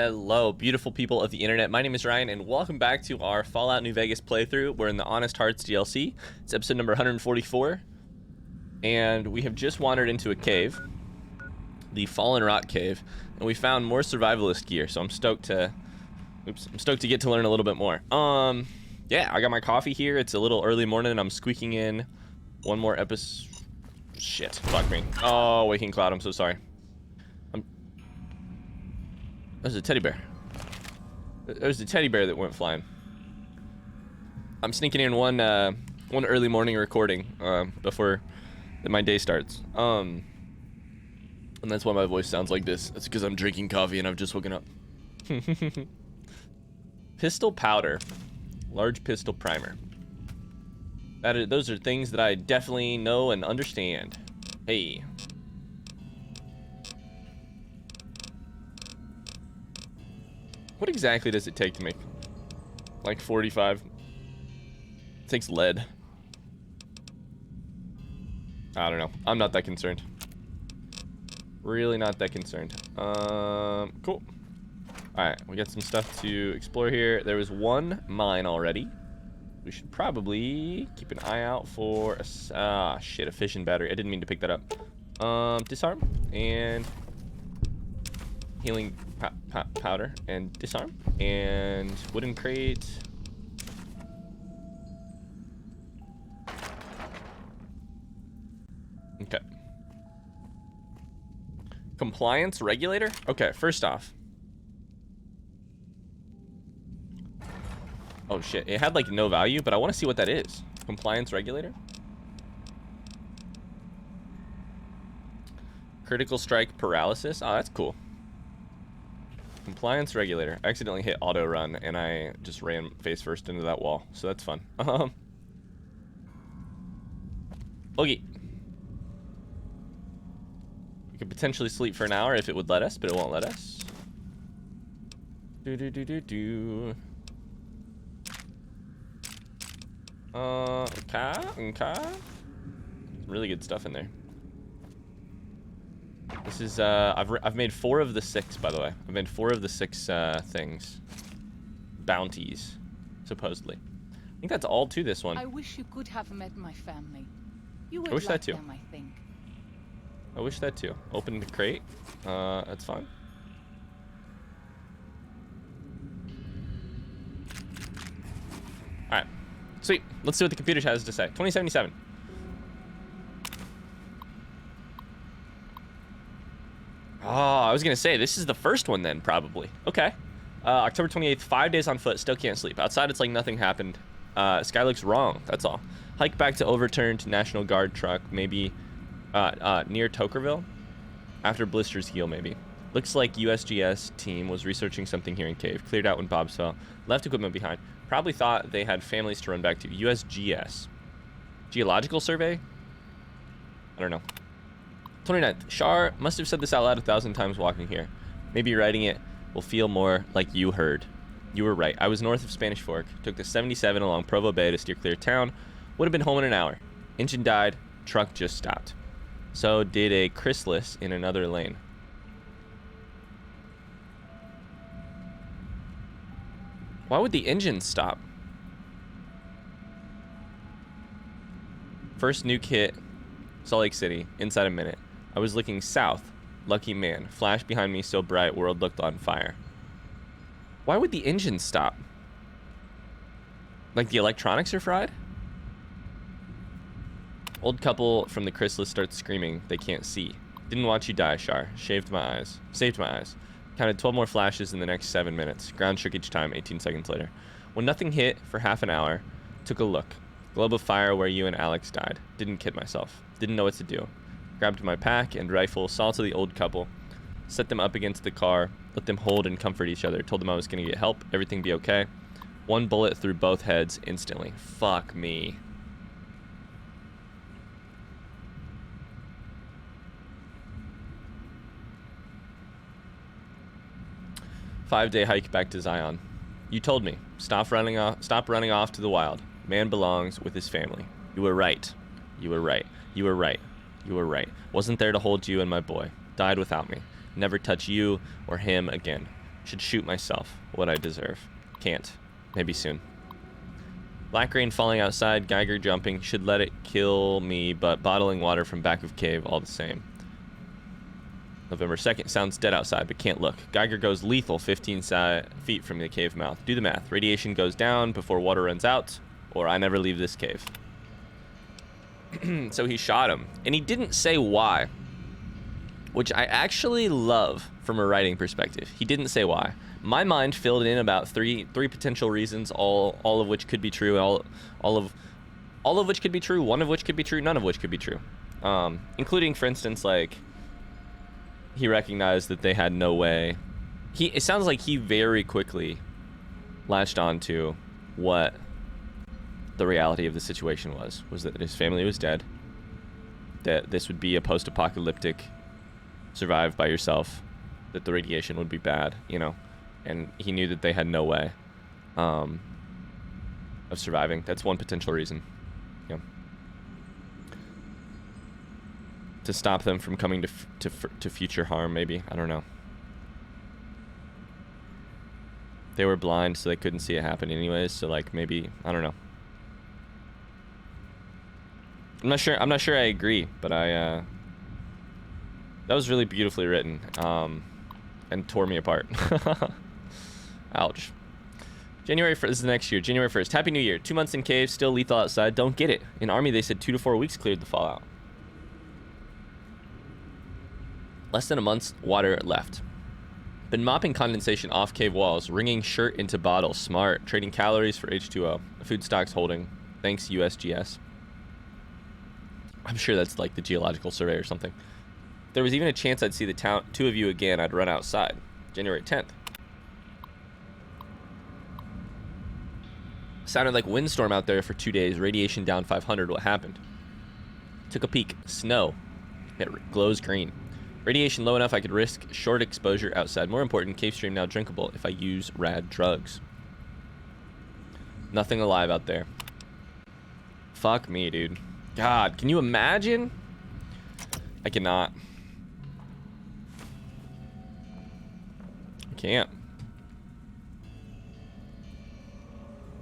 Hello, beautiful people of the internet. My name is Ryan, and welcome back to our Fallout New Vegas playthrough. We're in the Honest Hearts DLC. It's episode number 144, and we have just wandered into a cave, the Fallen Rock Cave, and we found more survivalist gear. So I'm stoked to, get to learn a little bit more. Yeah, I got my coffee here. It's a little early morning, and I'm squeaking in one more episode. Shit, fuck me. Oh, Waking Cloud, I'm so sorry. There's a teddy bear. There's a teddy bear that went flying. I'm sneaking in one early morning recording before my day starts. And that's why my voice sounds like this. That's because I'm drinking coffee and I've just woken up. Pistol powder, large pistol primer. Those are things that I definitely know and understand. Hey. What exactly does it take to make like 45? It takes lead. I don't know. I'm not that concerned. Really not that concerned. Cool. Alright, we got some stuff to explore here. There was one mine already. We should probably keep an eye out for a shit, a fission battery. I didn't mean to pick that up. Disarm and healing powder and disarm and wooden crate. Okay. Compliance regulator? Okay, first off. Oh shit, it had like no value, but I want to see what that is. Compliance regulator? Critical strike paralysis? Oh, that's cool. Compliance regulator. I accidentally hit auto run and I just ran face first into that wall, so that's fun. Okay. We could potentially sleep for an hour if it would let us, but it won't let us. Okay. Really good stuff in there. This is, I've made 4 of the 6, by the way. I've made 4 of the 6, things. Bounties, supposedly. I think that's all to this one. I wish you could have met my family. You I wish that too. Them, I think. I wish that too. Open the crate. That's fine. Alright. Sweet. Let's see what the computer has to say. 2077. Oh, I was gonna say, this is the first one then, probably. Okay. October 28th, 5 days on foot, still can't sleep. Outside, it's like nothing happened. Sky looks wrong, that's all. Hike back to overturned National Guard truck, maybe near Tokerville. After blisters heal, maybe. Looks like USGS team was researching something here in cave. Cleared out when Bobs fell. Left equipment behind. Probably thought they had families to run back to. USGS. Geological survey? I don't know. 29th. Shar must have said this out loud 1,000 times walking here. Maybe writing it will feel more like you heard. You were right. I was north of Spanish Fork. Took the 77 along Provo Bay to steer clear of town. Would have been home in an hour. Engine died. Truck just stopped. So did a chrysalis in another lane. Why would the engine stop? First nuke hit Salt Lake City. Inside a minute. I was looking south. Lucky man. Flash behind me so bright, world looked on fire. Why would the engine stop? Like the electronics are fried? Old couple from the chrysalis starts screaming. They can't see. Didn't watch you die, Shar. Saved my eyes. Counted 12 more flashes in the next 7 minutes. Ground shook each time, 18 seconds later. When nothing hit for half an hour, took a look. Globe of fire where you and Alex died. Didn't kid myself. Didn't know what to do. Grabbed my pack and rifle, saw to the old couple, set them up against the car, let them hold and comfort each other, told them I was going to get help, everything be okay. One bullet through both heads instantly. Fuck me. Five-day hike back to Zion. You told me, stop running off to the wild. Man belongs with his family. You were right. You were right. You were right. You were right. Wasn't there to hold you and my boy. Died without me. Never touch you or him again. Should shoot myself. What I deserve. Can't. Maybe soon. Black rain falling outside. Geiger jumping. Should let it kill me, but bottling water from back of cave all the same. November 2nd. Sounds dead outside, but can't look. Geiger goes lethal 15 feet from the cave mouth. Do the math. Radiation goes down before water runs out, or I never leave this cave. So he shot him. And he didn't say why, which I actually love from a writing perspective. He didn't say why. My mind filled in about three potential reasons, all of which could be true, all of which could be true, one of which could be true, none of which could be true. Including, for instance, like, he recognized that they had no way. It sounds like he very quickly latched on to what the reality of the situation was that his family was dead, that this would be a post-apocalyptic survive by yourself, that the radiation would be bad, you know, and he knew that they had no way of surviving. That's one potential reason. Yeah. To stop them from coming to future harm, maybe. I don't know. They were blind, so they couldn't see it happen anyways, so like maybe, I don't know. I'm not sure I agree, but that was really beautifully written, and tore me apart. Ouch. January 1st, this is the next year, January 1st. Happy New Year. 2 months in cave, still lethal outside. Don't get it. In Army, they said 2 to 4 weeks cleared the fallout. Less than a month's water left. Been mopping condensation off cave walls, wringing shirt into bottle. Smart. Trading calories for H2O. Food stocks holding. Thanks, USGS. I'm sure that's like the Geological Survey or something. If there was even a chance I'd see the two of you again, I'd run outside. January 10th. Sounded like windstorm out there for 2 days. Radiation down 500. What happened? Took a peek. Snow. It glows green. Radiation low enough I could risk short exposure outside. More important, cave stream now drinkable if I use rad drugs. Nothing alive out there. Fuck me, dude. God, can you imagine? I cannot. I can't.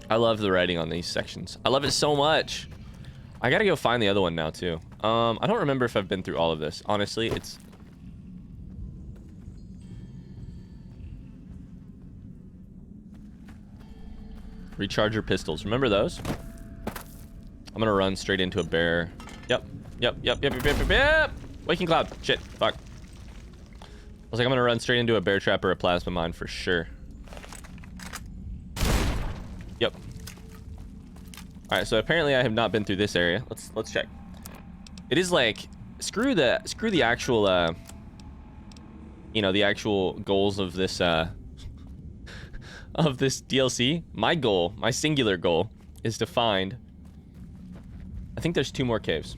I love the writing on these sections. I love it so much. I gotta go find the other one now too. I don't remember if I've been through all of this. Honestly, it's... Recharger pistols. Remember those? I'm gonna run straight into a bear. Yep. Waking cloud. Shit. Fuck. I was like, I'm gonna run straight into a bear trap or a plasma mine for sure. Yep. All right. So apparently I have not been through this area. Let's check. It is like screw the actual you know, the actual goals of this of this DLC. My goal, my singular goal, is to find... I think there's 2 more caves.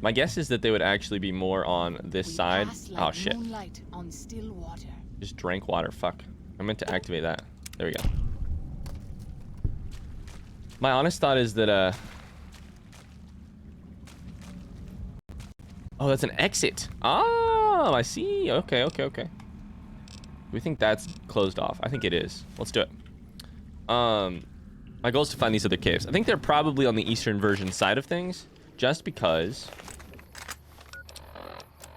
My guess is that they would actually be more on this side. Oh, shit. On still water. Just drank water. Fuck. I meant to activate that. There we go. My honest thought is that, oh, that's an exit. Oh, I see. Okay. We think that's closed off. I think it is. Let's do it. My goal is to find these other caves. I think they're probably on the eastern version side of things, just because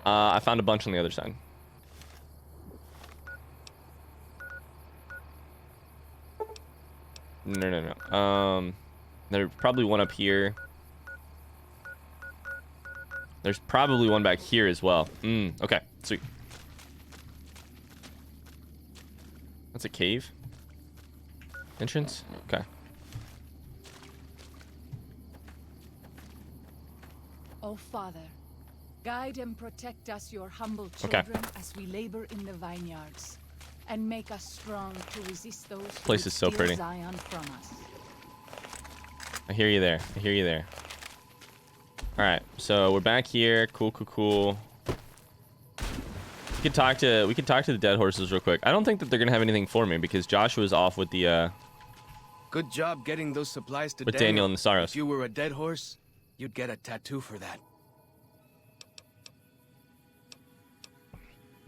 I found a bunch on the other side. No. There's probably one up here. There's probably one back here as well. Okay, sweet. That's a cave entrance. Okay. Oh, Father, guide and protect us, your humble children, as we labor in the vineyards, and make us strong to resist those who place is so steal pretty. Zion from us. I hear you there. All right, so we're back here. Cool. We could talk to the dead horses real quick. I don't think that they're gonna have anything for me because Joshua's off with the Good job getting those supplies to with Daniel and the Saros. If you were a dead horse, you'd get a tattoo for that.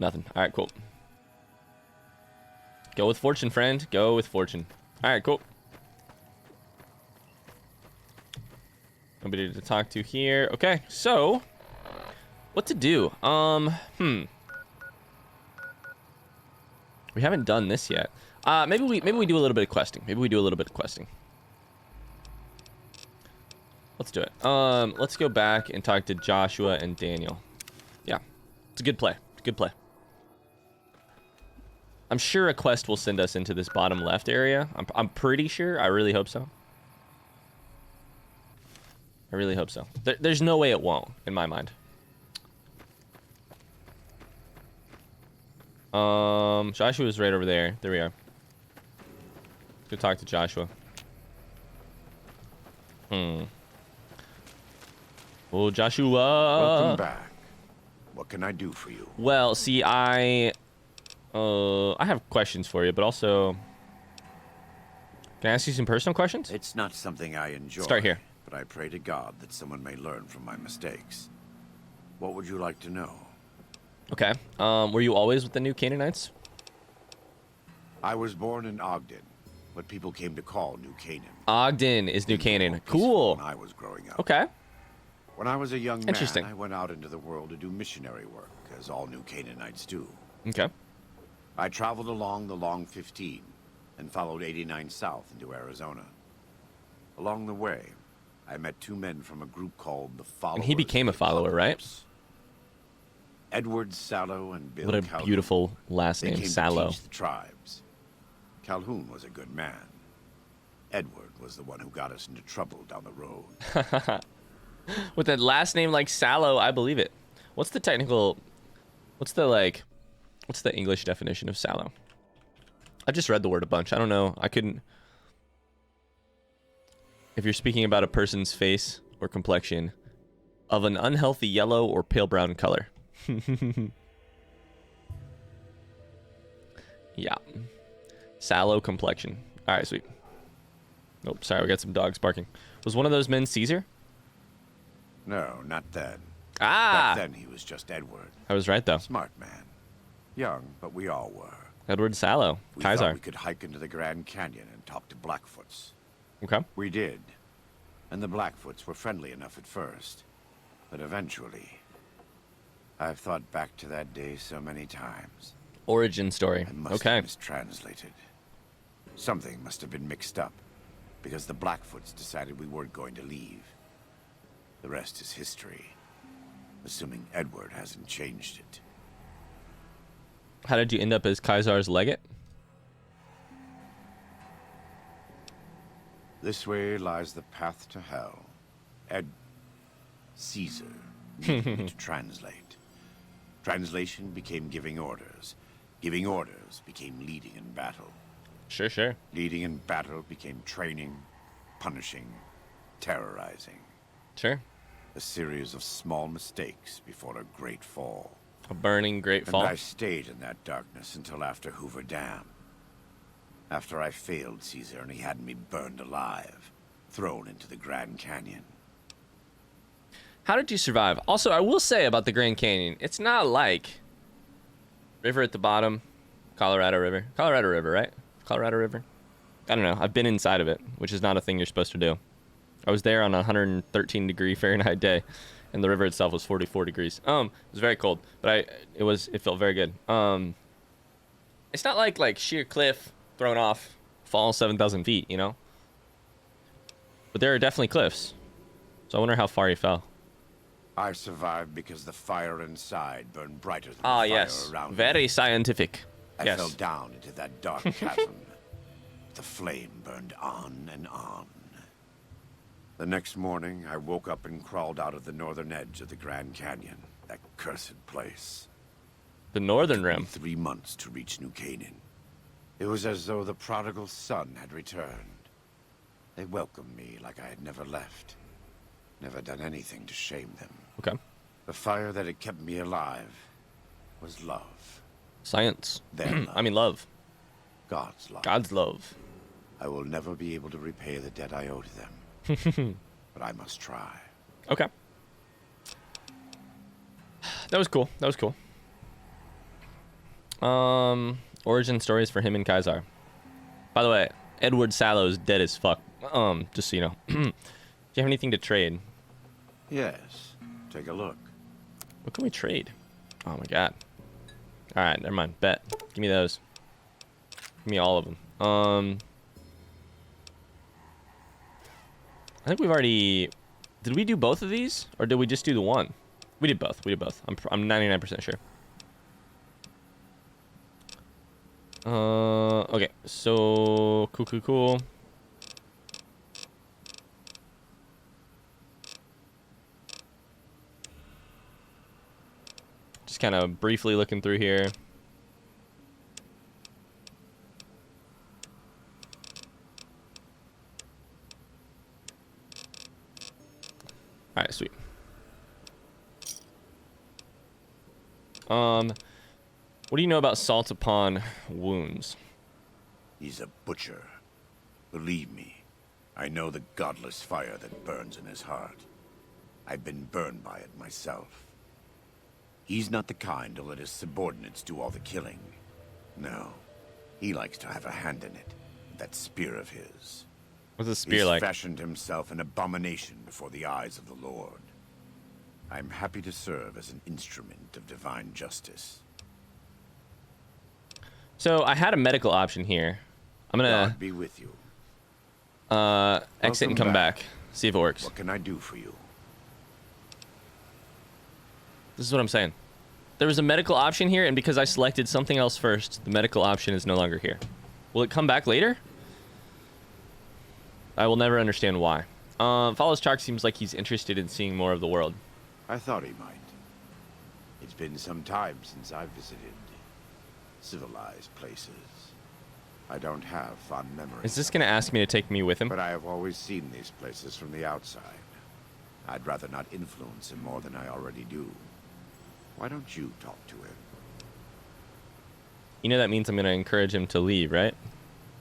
Nothing. All right, cool. Go with fortune, friend. Go with fortune. All right, cool. Nobody to talk to here. Okay, so what to do? We haven't done this yet. Maybe we do a little bit of questing. Let's do it. Let's go back and talk to Joshua and Daniel. Yeah, it's a good play. I'm sure a quest will send us into this bottom left area. I'm pretty sure. I really hope so. There's no way it won't, in my mind. Joshua's right over there. There we are. Let's go talk to Joshua. Oh, Joshua. Welcome back. What can I do for you? Well, see, I have questions for you, but also, can I ask you some personal questions? It's not something I enjoy. Start here. But I pray to God that someone may learn from my mistakes. What would you like to know? Okay. Were you always with the New Canaanites? I was born in Ogden, what people came to call New Canaan. Ogden is New Canaan. Peaceful Cool. When I was growing up. Okay. When I was a young man, Interesting. I went out into the world to do missionary work, as all New Canaanites do. Okay. I traveled along the Long 15 and followed 89 south into Arizona. Along the way, I met two men from a group called the Followers. And he became a of the follower, right? Apocalypse. Edward Sallow and Bill What a Calhoun. beautiful last They name, came Sallow. to teach the tribes. Calhoun was a good man. Edward was the one who got us into trouble down the road. With a last name like Sallow, I believe it. What's the English definition of sallow? I just read the word a bunch. I don't know. I couldn't. If you're speaking about a person's face or complexion of an unhealthy yellow or pale brown color. Yeah. Sallow complexion. All right, sweet. Nope, sorry, we got some dogs barking. Was one of those men Caesar? No, not then. Ah! Back then he was just Edward. I was right, though. Smart man. Young, but we all were. Edward Sallow. We thought Kaiser. we could hike into the Grand Canyon and talk to Blackfoots. Okay. We did. And the Blackfoots were friendly enough at first. But eventually, I've thought back to that day so many times. Origin story. I must Okay. have mistranslated. Something must have been mixed up, because the Blackfoots decided we weren't going to leave. The rest is history, assuming Edward hasn't changed it. How did you end up as Kaiser's legate? This way lies the path to hell. Caesar needed me to translate. Translation became giving orders. Giving orders became leading in battle. Sure. Leading in battle became training, punishing, terrorizing. Sure. A series of small mistakes before a great fall. A burning great fall. And I stayed in that darkness until after Hoover Dam. After I failed Caesar and he had me burned alive, thrown into the Grand Canyon. How did you survive? Also, I will say about the Grand Canyon, it's not like river at the bottom, Colorado River, right? Colorado River. I don't know. I've been inside of it, which is not a thing you're supposed to do. I was there on a 113 degree Fahrenheit day, and the river itself was 44 degrees. It was very cold, but it felt very good. It's not like sheer cliff, thrown off, fall 7,000 feet, you know? But there are definitely cliffs. So I wonder how far he fell. I survived because the fire inside burned brighter than the Ah, fire yes. around Very me. scientific. I Yes. fell down into that dark chasm. The flame burned on and on. The next morning, I woke up and crawled out of the northern edge of the Grand Canyon. That cursed place. The northern It took me rim. 3 months to reach New Canaan. It was as though the prodigal son had returned. They welcomed me like I had never left. Never done anything to shame them. Okay. The fire that had kept me alive was love. Science. Their love. I mean, love. God's love. God's love. I will never be able to repay the debt I owe to them. But I must try. Okay. That was cool. Origin stories for him and Kaisar. By the way, Edward Sallow's dead as fuck. Just so you know. Do you have anything to trade? Yes. Take a look. What can we trade? Oh my god. All right, never mind. Bet. Give me those. Give me all of them. I think we've already. Did we do both of these, or did we just do the one? We did both. We did both. I'm 99% sure. Okay. So cool. Just kind of briefly looking through here. All right, sweet. What do you know about salt upon wounds? He's a butcher. Believe me, I know the godless fire that burns in his heart. I've been burned by it myself. He's not the kind to let his subordinates do all the killing. No, he likes to have a hand in it. That spear of his. What's a spear He's like? fashioned himself an abomination before the eyes of the Lord. I'm happy to serve as an instrument of divine justice. So I had a medical option here. I'm gonna God be with you. exit and come back. See if it works. What can I do for you? This is what I'm saying. There was a medical option here, and because I selected something else first, the medical option is no longer here. Will it come back later? I will never understand why. Follows Chalk seems like he's interested in seeing more of the world. I thought he might. It's been some time since I've visited civilized places. I don't have fond memories. Is this going to ask me to take me with him? But I have always seen these places from the outside. I'd rather not influence him more than I already do. Why don't you talk to him? You know that means I'm going to encourage him to leave, right?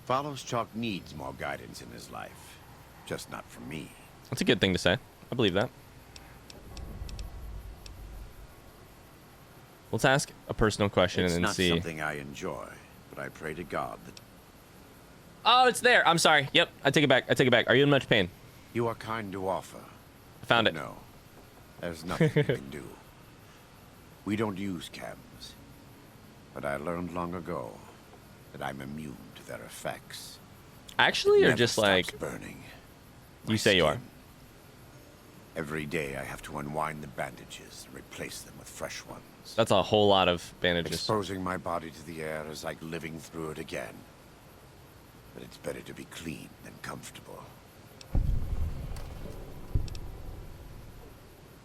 Follows Chalk needs more guidance in his life. Just not from me. That's a good thing to say. I believe that. Let's ask a personal question It's and then not see. something I enjoy, but I pray to God that... Oh, it's there. I'm sorry. Yep, I take it back. I take it back. Are you in much pain? You are kind to offer. I found it. No, there's nothing you can do. We don't use chems, but I learned long ago that I'm immune to their effects. Actually, or Never just stops like burning. you My say you are? skin. Every day I have to unwind the bandages and replace them with fresh ones. That's a whole lot of bandages. Exposing my body to the air is like living through it again. But it's better to be clean than comfortable.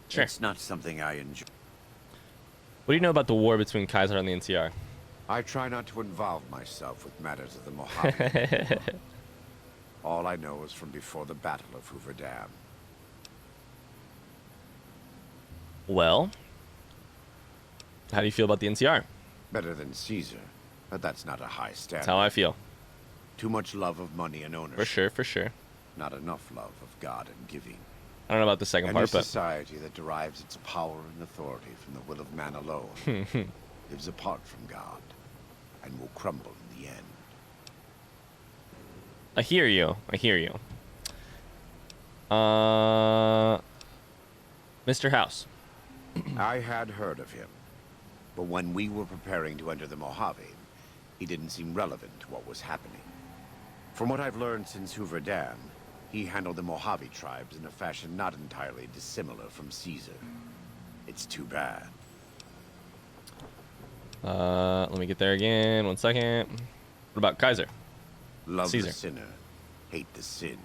Sure. It's not something I enjoy. What do you know about the war between Kaiser and the NCR? I try not to involve myself with matters of the Mojave. All I know is from before the Battle of Hoover Dam. Well, how do you feel about the NCR? Better than Caesar, but that's not a high standard. That's how I feel. Too much love of money and ownership. For sure, for sure. Not enough love of God and giving. I don't know about the second And a part, but society that derives its power and authority from the will of man alone lives apart from God and will crumble in the end. I hear you. I hear you. Mr. House. I had heard of him, but when we were preparing to enter the Mojave, he didn't seem relevant to what was happening. From what I've learned since Hoover Dam, he handled the Mojave tribes in a fashion not entirely dissimilar from Caesar. It's too bad. Let me get there again. 1 second. What about Kaiser? Love Caesar. the sinner, hate the sin.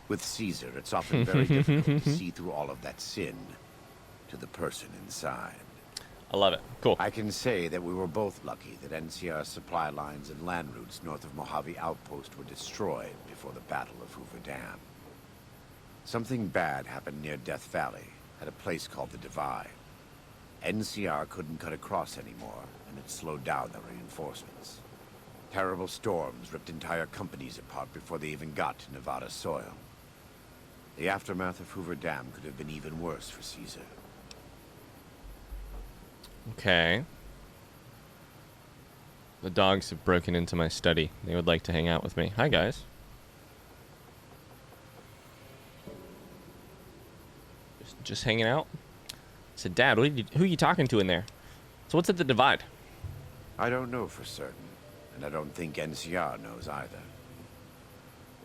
With Caesar, it's often very difficult to see through all of that sin to the person inside. I love it. Cool. I can say that we were both lucky that NCR supply lines and land routes north of Mojave Outpost were destroyed before the Battle of Hoover Dam. Something bad happened near Death Valley, at a place called the Divide. NCR couldn't cut across anymore, and it slowed down the reinforcements. Terrible storms ripped entire companies apart before they even got to Nevada soil. The aftermath of Hoover Dam could have been even worse for Caesar. Okay. The dogs have broken into my study. They would like to hang out with me. Hi, guys. Just hanging out. I said, Dad, who are you talking to in there? So what's at the divide? I don't know for certain, and I don't think NCR knows either.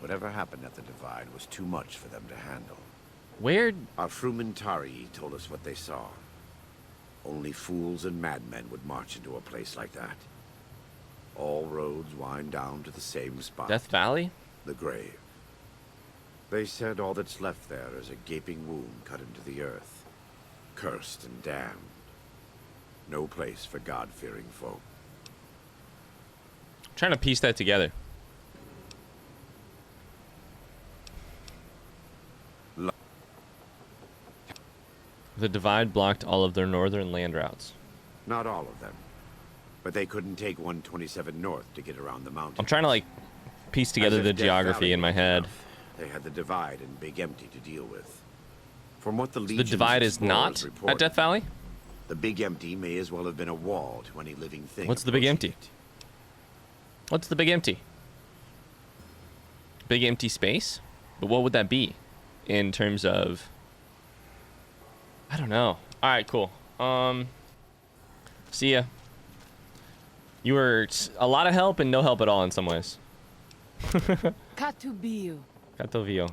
Whatever happened at the divide was too much for them to handle. Where? Our Frumentari told us what they saw. Only fools and madmen would march into a place like that. All roads wind down to the same spot. Death Valley? The grave. They said all that's left there is a gaping wound cut into the earth. Cursed and damned. No place for God-fearing folk. I'm trying to piece that together. The divide blocked all of their northern land routes. Not all of them. But they couldn't take 127 north to get around the mountain. I'm trying to, like, piece together the geography in my head. They had the divide and Big Empty to deal with. From what the So the Legion's divide is not explorers reported, at Death Valley? the Big Empty may as well have been a wall to any living thing. What's the Big approaching Empty? it. What's the Big Empty? Big empty space? But what would that be in terms of... I don't know. Alright, cool. See ya. You were a lot of help and no help at all in some ways. Katubiu. Catovio.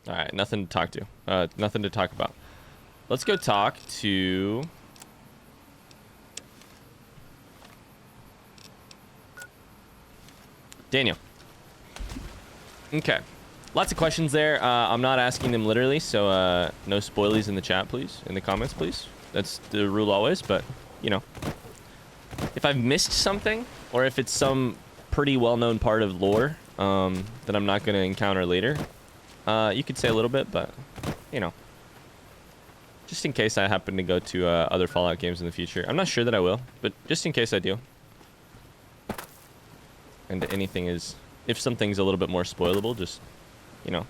Alright, nothing to talk to. Nothing to talk about. Let's go talk to... Daniel. Okay. Lots of questions there. I'm not asking them literally, so no spoilies in the chat, please. In the comments, please. That's the rule always, but, you know. If I've missed something, or if it's some pretty well-known part of lore that I'm not going to encounter later, you could say a little bit, but, you know. Just in case I happen to go to other Fallout games in the future. I'm not sure that I will, but just in case I do. And anything is... If something's a little bit more spoilable, just, you know.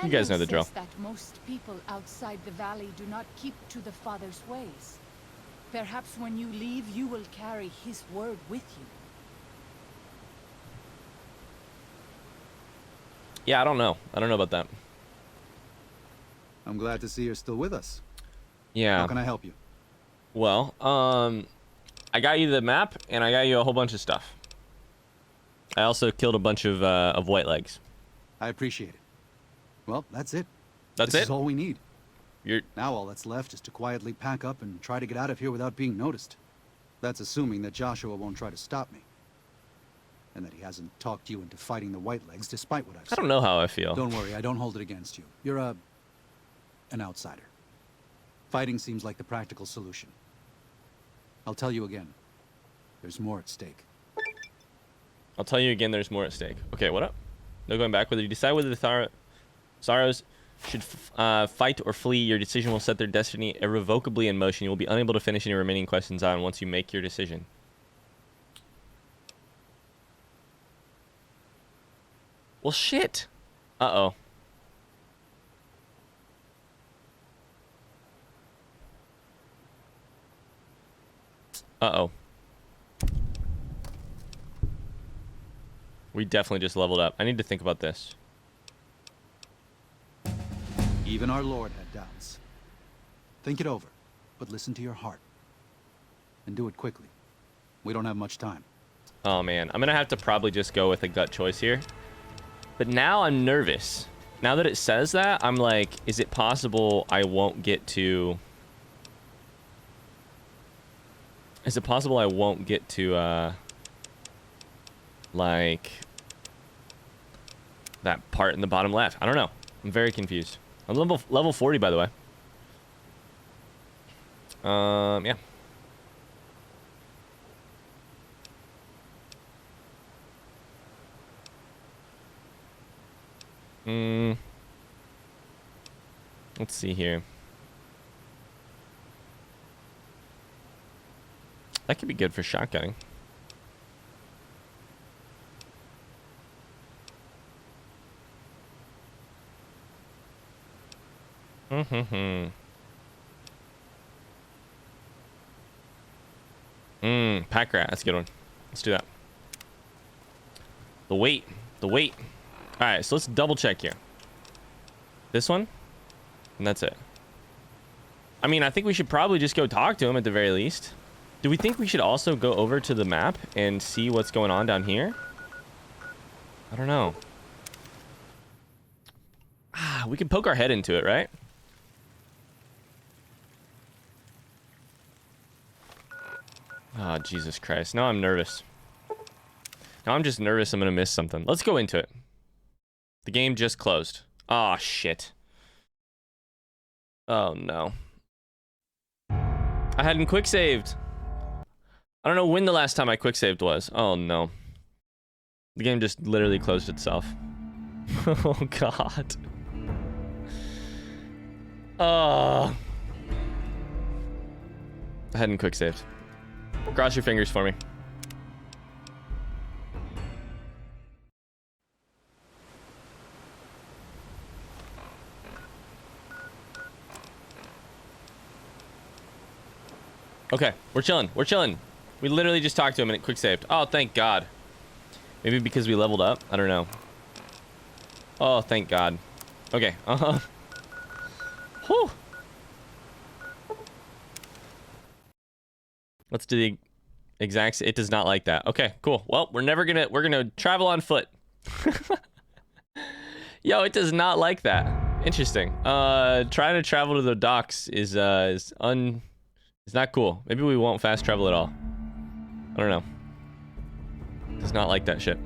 You guys know the drill. Says that most people outside the valley do not keep to the Father's ways. Perhaps when you leave, you will carry his word with you. Yeah, I don't know. I don't know about that. I'm glad to see you're still with us. Yeah. How can I help you? Well, I got you the map, and I got you a whole bunch of stuff. I also killed a bunch of white legs. I appreciate it. Well, that's it. That's This it? is all we need. You're... Now all that's left is to quietly pack up and try to get out of here without being noticed. That's assuming that Joshua won't try to stop me. And that he hasn't talked you into fighting the white legs despite what I've said. I don't know how I feel. Don't worry, I don't hold it against you. You're an outsider. Fighting seems like the practical solution. I'll tell you again. There's more at stake. I'll tell you again, there's more at stake. Okay, what up? No going back. Whether you decide whether the Sorrows should fight or flee, your decision will set their destiny irrevocably in motion. You will be unable to finish any remaining questions on once you make your decision. Well, shit. Uh-oh. Uh-oh. We definitely just leveled up. I need to think about this. Even our Lord had doubts. Think it over, but listen to your heart. And do it quickly. We don't have much time. Oh, man. I'm going to have to probably just go with a gut choice here. But now I'm nervous. Now that it says that, I'm like, is it possible I won't get to... Is it possible I won't get to, like, that part in the bottom left? I don't know. I'm very confused. I'm level 40, by the way. Yeah. Let's see here. That could be good for shotgunning. Pack rat. That's a good one. Let's do that. The weight. The weight. All right, so let's double check here. This one, and that's it. I mean, I think we should probably just go talk to him at the very least. Do we think we should also go over to the map and see what's going on down here? I don't know. We can poke our head into it, right? Oh, Jesus Christ. Now I'm nervous. Now I'm just nervous I'm gonna miss something. Let's go into it. The game just closed. Oh, shit. Oh, no. I hadn't quick saved. I don't know when the last time I quick saved was. Oh, no. The game just literally closed itself. Oh, God. Oh. I hadn't quick saved. Cross your fingers for me. Okay, we're chilling. We're chilling. We literally just talked to him and it quick saved. Oh, thank God. Maybe because we leveled up? I don't know. Oh, thank God. Okay. Whew. Let's do the exact. It does not like that. Okay, cool. Well, we're gonna travel on foot. Yo, it does not like that. Interesting. Trying to travel to the docks is not cool. Maybe we won't fast travel at all. I don't know. Does not like that shit.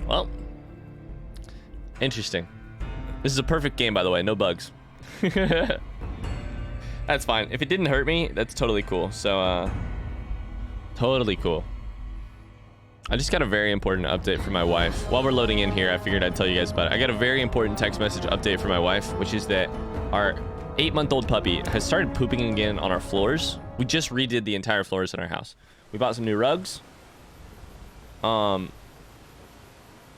Well, interesting. This is a perfect game, by the way. No bugs. That's fine. If it didn't hurt me, that's totally cool. So, totally cool. I just got a very important update from my wife. While we're loading in here, I figured I'd tell you guys about it. I got a very important text message update from my wife, which is that our 8-month-old puppy has started pooping again on our floors. We just redid the entire floors in our house. We bought some new rugs.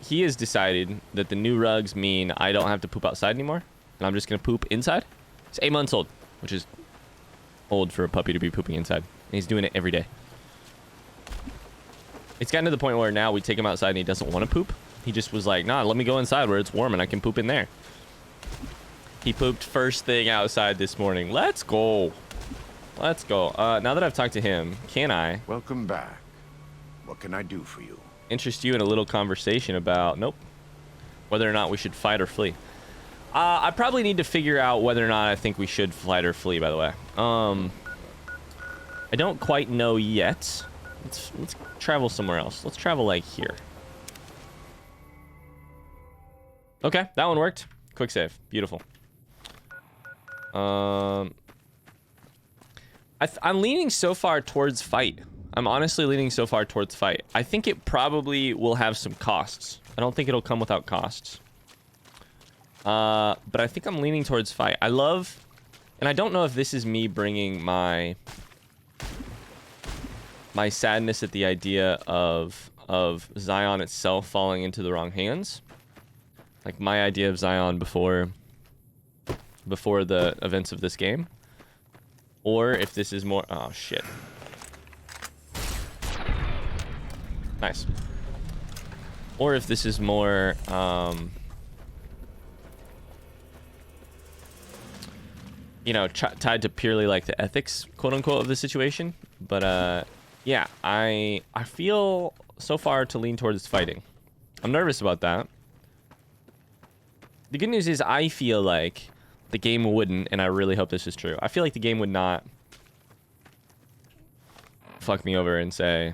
He has decided that the new rugs mean I don't have to poop outside anymore, and I'm just gonna poop inside. He's 8 months old, which is old for a puppy to be pooping inside. And he's doing it every day. It's gotten to the point where now we take him outside and he doesn't want to poop. He just was like, nah, let me go inside where it's warm and I can poop in there. He pooped first thing outside this morning. Let's go. Let's go. Now that I've talked to him, can I... Welcome back. What can I do for you? Interest you in a little conversation about... Nope. Whether or not we should fight or flee. I probably need to figure out whether or not I think we should fight or flee, by the way. I don't quite know yet. Let's travel somewhere else. Let's travel, like, here. Okay, that one worked. Quick save. Beautiful. I'm leaning so far towards fight. I'm honestly leaning so far towards fight. I think it probably will have some costs. I don't think it'll come without costs. But I think I'm leaning towards fight. I love... And I don't know if this is me bringing my sadness at the idea of Zion itself falling into the wrong hands. Like my idea of Zion before the events of this game. Or if this is more... Oh, shit. Nice. Or if this is more... you know, tied to purely like the ethics, quote unquote, of the situation. But yeah, I feel so far to lean towards fighting. I'm nervous about that. The good news is I feel like the game wouldn't, and I really hope this is true. I feel like the game would not fuck me over and say,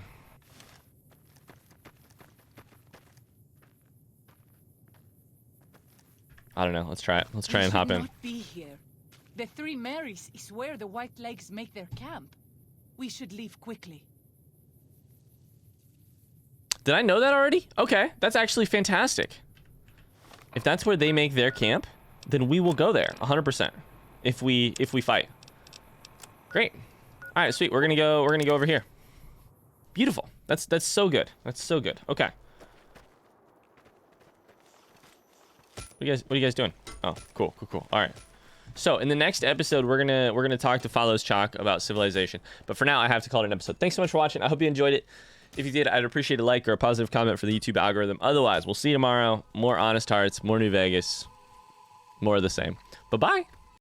I don't know. Let's try it. Let's try and hop in. Not be here. The Three Marys is where the White Legs make their camp. We should leave quickly. Did I know that already? Okay, that's actually fantastic. If that's where they make their camp, then we will go there 100%. If we fight. Great. All right, sweet. We're gonna go over here. Beautiful. That's so good. That's so good. Okay. What are you guys doing? Oh, cool. All right. So in the next episode, we're gonna talk to Follows Chalk about civilization. But for now, I have to call it an episode. Thanks so much for watching. I hope you enjoyed it. If you did, I'd appreciate a like or a positive comment for the YouTube algorithm. Otherwise, we'll see you tomorrow. More Honest Hearts, more New Vegas, more of the same. Bye-bye.